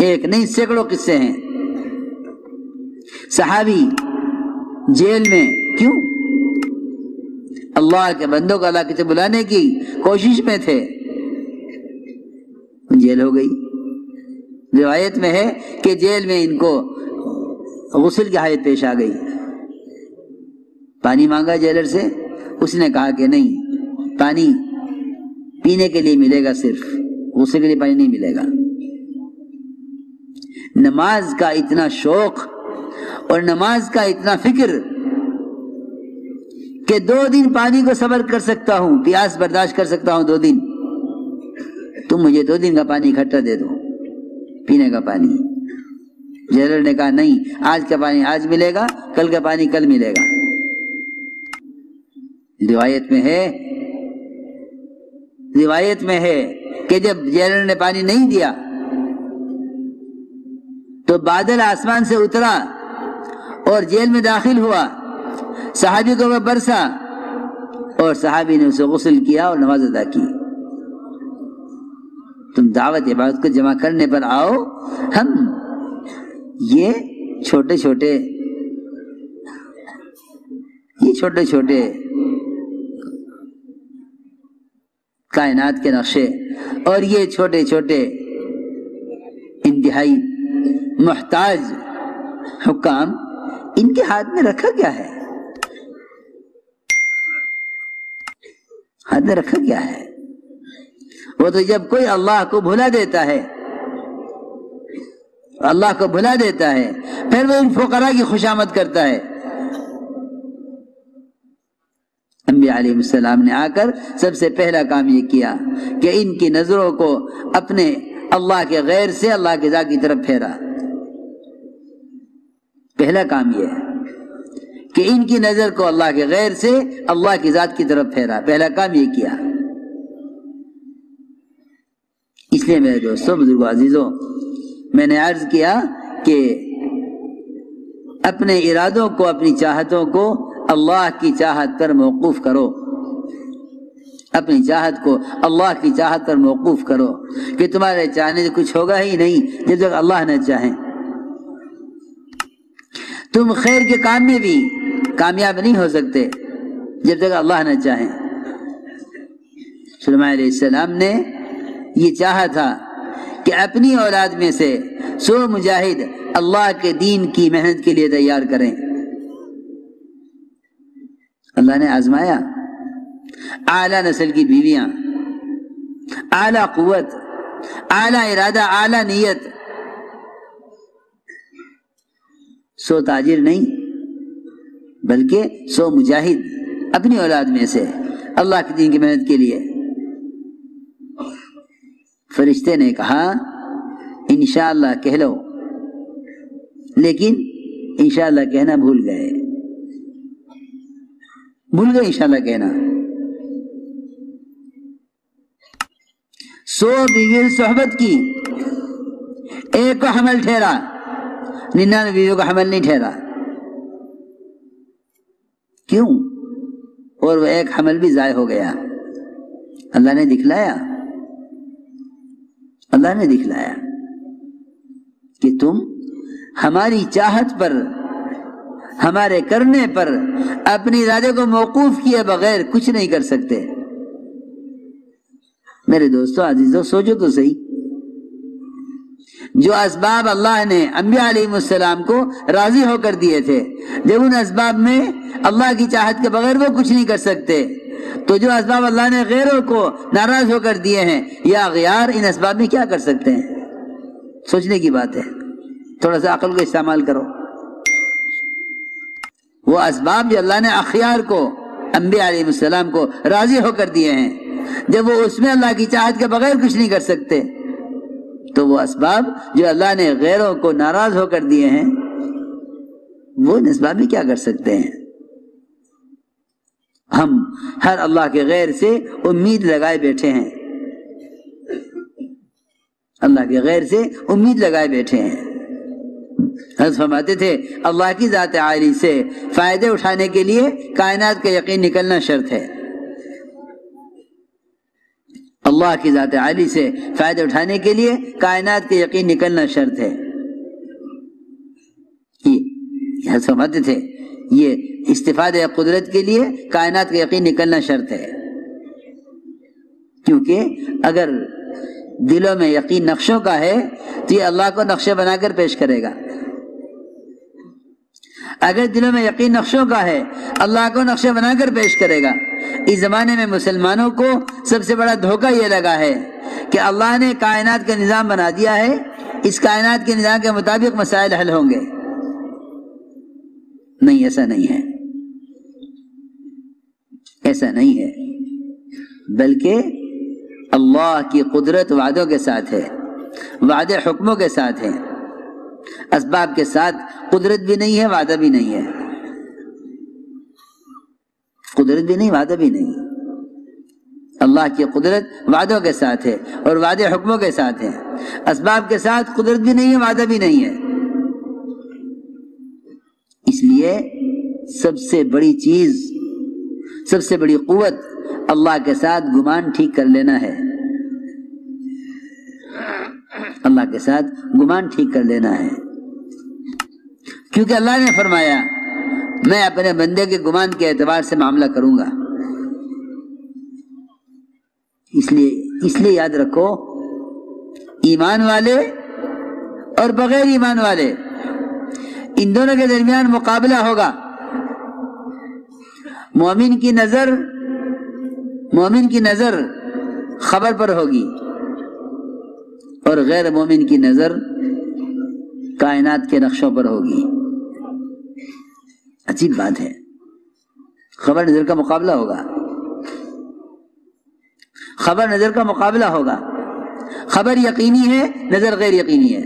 ایک نہیں سینکڑوں قصے ہیں۔ صحابی جیل میں کیوں؟ اللہ کے بندوں کو اللہ کی طرف بلانے کی کوشش میں تھے، جیل ہو گئی۔ روایت میں ہے کہ جیل میں ان کو غسل کی حاجت پیش آ گئی، پانی مانگا جیلر سے، اس نے کہا کہ نہیں، پانی پینے کے لیے ملے گا، صرف غسل کے لیے پانی نہیں ملے گا۔ نماز کا اتنا شوق اور نماز کا اتنا فکر کہ 2 دن پانی کو صبر کر سکتا ہوں، پیاس برداشت کر سکتا ہوں 2 دن، تم مجھے 2 دن کا پانی اکٹھا دے دو، پینے کا پانی۔ جیلر نے کہا نہیں، آج کا پانی آج ملے گا، کل کا پانی کل ملے گا۔ روایت میں ہے کہ جب جیلر نے پانی نہیں دیا تو بادل آسمان سے اترا اور جیل میں داخل ہوا، صحابی کو وہ برسا اور صحابی نے اسے غسل کیا اور نماز ادا کی۔ تم دعوت عبادت کو جمع کرنے پر آؤ، ہم یہ چھوٹے چھوٹے کائنات کے نقشے اور یہ چھوٹے چھوٹے انتہائی محتاج حکام، ان کے ہاتھ میں رکھا کیا ہے؟ ہاتھ میں رکھا کیا ہے؟ وہ تو جب کوئی اللہ کو بھلا دیتا ہے، اللہ کو بھلا دیتا ہے، پھر وہ ان فقراء کی خوشامد کرتا ہے۔ انبیاء علیہ السلام نے آ کر سب سے پہلا کام یہ کیا کہ ان کی نظروں کو اپنے اللہ کے غیر سے اللہ کی ذات کی طرف پھیرا۔ پہلا کام یہ ہے کہ ان کی نظر کو اللہ کے غیر سے اللہ کی ذات کی طرف پھیرا، پہلا کام یہ کیا۔ اس لیے میرے دوستوں، بزرگوں، عزیزوں، میں نے عرض کیا کہ اپنے ارادوں کو، اپنی چاہتوں کو اللہ کی چاہت پر موقوف کرو، اپنی چاہت کو اللہ کی چاہت پر موقوف کرو، کہ تمہارے چاہنے سے کچھ ہوگا ہی نہیں جب تک اللہ نہ چاہے۔ تم خیر کے کام میں بھی کامیاب نہیں ہو سکتے جب تک اللہ نہ چاہے۔ سلیمان علیہ السلام نے یہ چاہا تھا کہ اپنی اولاد میں سے 100 مجاہد اللہ کے دین کی محنت کے لیے تیار کریں۔ اللہ نے آزمایا، اعلیٰ نسل کی بیویاں، اعلیٰ قوت، اعلیٰ ارادہ، اعلیٰ نیت، 100 تاجر نہیں بلکہ 100 مجاہد اپنی اولاد میں سے اللہ کے دین کی محنت کے لیے۔ فرشتے نے کہا انشاءاللہ کہہ لو، لیکن انشاءاللہ کہنا بھول گئے انشاءاللہ کہنا۔ 100 بیویوں صحبت کی، ایک کو حمل ٹھہرا، 99 بیویوں کا حمل نہیں ٹھہرا۔ کیوں؟ اور وہ ایک حمل بھی ضائع ہو گیا۔ اللہ نے دکھلایا کہ تم ہماری چاہت پر، ہمارے کرنے پر، اپنی ارادے کو موقوف کیے بغیر کچھ نہیں کر سکتے۔ میرے دوستو، عزیزو، سوچو تو صحیح، جو اسباب اللہ نے انبیاء علیہ السلام کو راضی ہو کر دیے تھے، جب ان اسباب میں اللہ کی چاہت کے بغیر وہ کچھ نہیں کر سکتے، تو جو اسباب اللہ نے غیروں کو ناراض ہو کر دیے ہیں یا اغیار، ان اسباب میں کیا کر سکتے ہیں؟ سوچنے کی بات ہے، تھوڑا سا عقل کو استعمال کرو۔ وہ اسباب جو اللہ نے اخیار کو، انبیاء علیہ السلام کو راضی ہو کر دیے ہیں، جب وہ اس میں اللہ کی چاہت کے بغیر کچھ نہیں کر سکتے، تو وہ اسباب جو اللہ نے غیروں کو ناراض ہو کر دیے ہیں، وہ ان اسباب میں کیا کر سکتے ہیں؟ ہم ہر اللہ کے غیر سے امید لگائے بیٹھے ہیں، اللہ کے غیر سے امید لگائے بیٹھے ہیں۔ حضرت فرماتے تھے اللہ کی ذات عالی سے فائدے اٹھانے کے لیے کائنات کا یقین نکلنا شرط ہے۔ اللہ کی ذات عالی سے فائدہ اٹھانے کے لیے کائنات کے یقین نکلنا شرط ہے. یہ سمجھتے تھے یہ استفادہ قدرت کے لیے کائنات کا یقین نکلنا شرط ہے، کیونکہ اگر دلوں میں یقین نقشوں کا ہے تو یہ اللہ کو نقشے بنا کر پیش کرے گا. اگر دلوں میں یقین نقشوں کا ہے اللہ کو نقشے بنا کر پیش کرے گا. اس زمانے میں مسلمانوں کو سب سے بڑا دھوکہ یہ لگا ہے کہ اللہ نے کائنات کا نظام بنا دیا ہے، اس کائنات کے نظام کے مطابق مسائل حل ہوں گے. نہیں، ایسا نہیں ہے، ایسا نہیں ہے، بلکہ اللہ کی قدرت وعدوں کے ساتھ ہے، وعدے حکموں کے ساتھ ہیں. اسباب کے ساتھ قدرت بھی نہیں ہے، وعدہ بھی نہیں ہے. قدرت بھی نہیں، وعدہ بھی نہیں. اللہ کی قدرت وعدوں کے ساتھ ہے اور وعدے حکموں کے ساتھ ہیں. اسباب کے ساتھ قدرت بھی نہیں ہے، وعدہ بھی نہیں ہے. اس لیے سب سے بڑی چیز، سب سے بڑی قوت اللہ کے ساتھ گمان ٹھیک کر لینا ہے. اللہ کے ساتھ گمان ٹھیک کر لینا ہے، کیونکہ اللہ نے فرمایا میں اپنے بندے کے گمان کے اعتبار سے معاملہ کروں گا. اس لیے یاد رکھو، ایمان والے اور بغیر ایمان والے ان دونوں کے درمیان مقابلہ ہوگا. مومن کی نظر خبر پر ہوگی اور غیر مومن کی نظر کائنات کے نقشوں پر ہوگی. عجیب بات ہے، خبر نظر کا مقابلہ ہوگا، خبر نظر کا مقابلہ ہوگا. خبر یقینی ہے، نظر غیر یقینی ہے.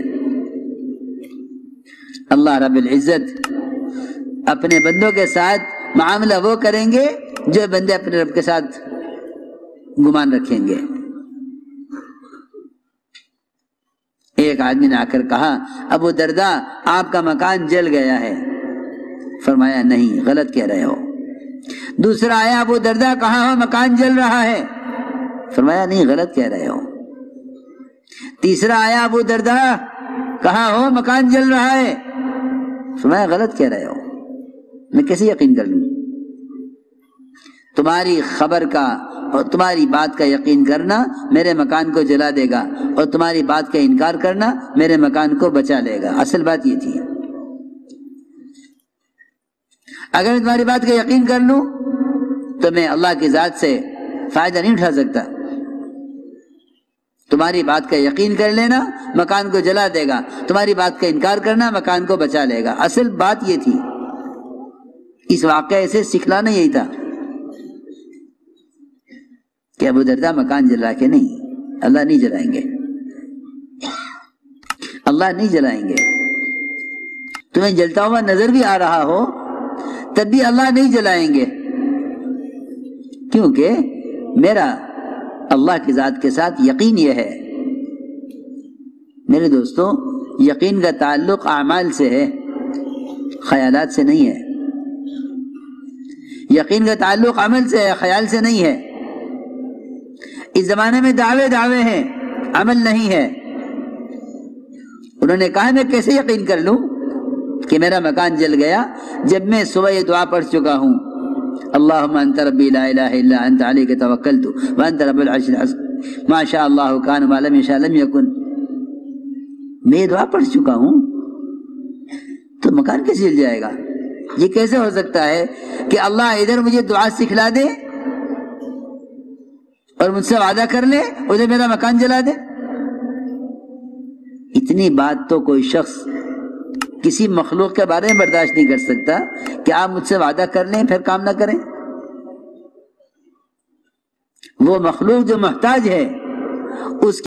اللہ رب العزت اپنے بندوں کے ساتھ معاملہ وہ کریں گے جو بندے اپنے رب کے ساتھ گمان رکھیں گے. ایک آدمی نے آ کر کہا ابو درداء آپ کا مکان جل گیا ہے. فرمایا نہیں، غلط کہہ رہے ہو. دوسرا آیا، ابو درداء کہاں ہو، مکان جل رہا ہے. فرمایا نہیں، غلط کہہ رہے ہو. تیسرا آیا، ابو درداء کہاں ہو، مکان جل رہا ہے. فرمایا غلط کہہ رہے ہو، میں کیسے یقین کر لوں؟ تمہاری خبر کا اور تمہاری بات کا یقین کرنا میرے مکان کو جلا دے گا، اور تمہاری بات کا انکار کرنا میرے مکان کو بچا لے گا. اصل بات یہ تھی. اگر میں تمہاری بات کا یقین کر لوں تو میں اللہ کی ذات سے فائدہ نہیں اٹھا سکتا. تمہاری بات کا یقین کر لینا مکان کو جلا دے گا، تمہاری بات کا انکار کرنا مکان کو بچا لے گا. اصل بات یہ تھی. اس واقعے سے سکھلانا یہی تھا کہ ابو درداء مکان جلا کے نہیں، اللہ نہیں جلائیں گے، اللہ نہیں جلائیں گے. تمہیں جلتا ہوا نظر بھی آ رہا ہو تب بھی اللہ نہیں جلائیں گے، کیونکہ میرا اللہ کی ذات کے ساتھ یقین یہ ہے. میرے دوستو، یقین کا تعلق اعمال سے ہے، خیالات سے نہیں ہے. یقین کا تعلق عمل سے ہے، خیال سے نہیں ہے. اس زمانے میں دعوے ہیں، عمل نہیں ہے. انہوں نے کہا میں کیسے یقین کر لوں کہ میرا مکان جل گیا جب میں صبح یہ دعا پڑھ چکا ہوں، اللہم انت ربی لا الہ الا انت علیک توکلت وانت رب العرش العظیم ما شاء اللہ کان وما لم یشاء لم یکن. میں یہ دعا پڑھ چکا ہوں تو مکان کیسے جل جائے گا؟ یہ کیسے ہو سکتا ہے کہ اللہ ادھر مجھے دعا سکھلا دے اور مجھ سے وعدہ کر لے ادھر میرا مکان جلا دے؟ اتنی بات تو کوئی شخص کسی مخلوق کے بارے میں برداشت نہیں کر سکتا کہ آپ مجھ سے وعدہ کر لیں پھر کام نہ کریں. وہ مخلوق جو محتاج ہے اس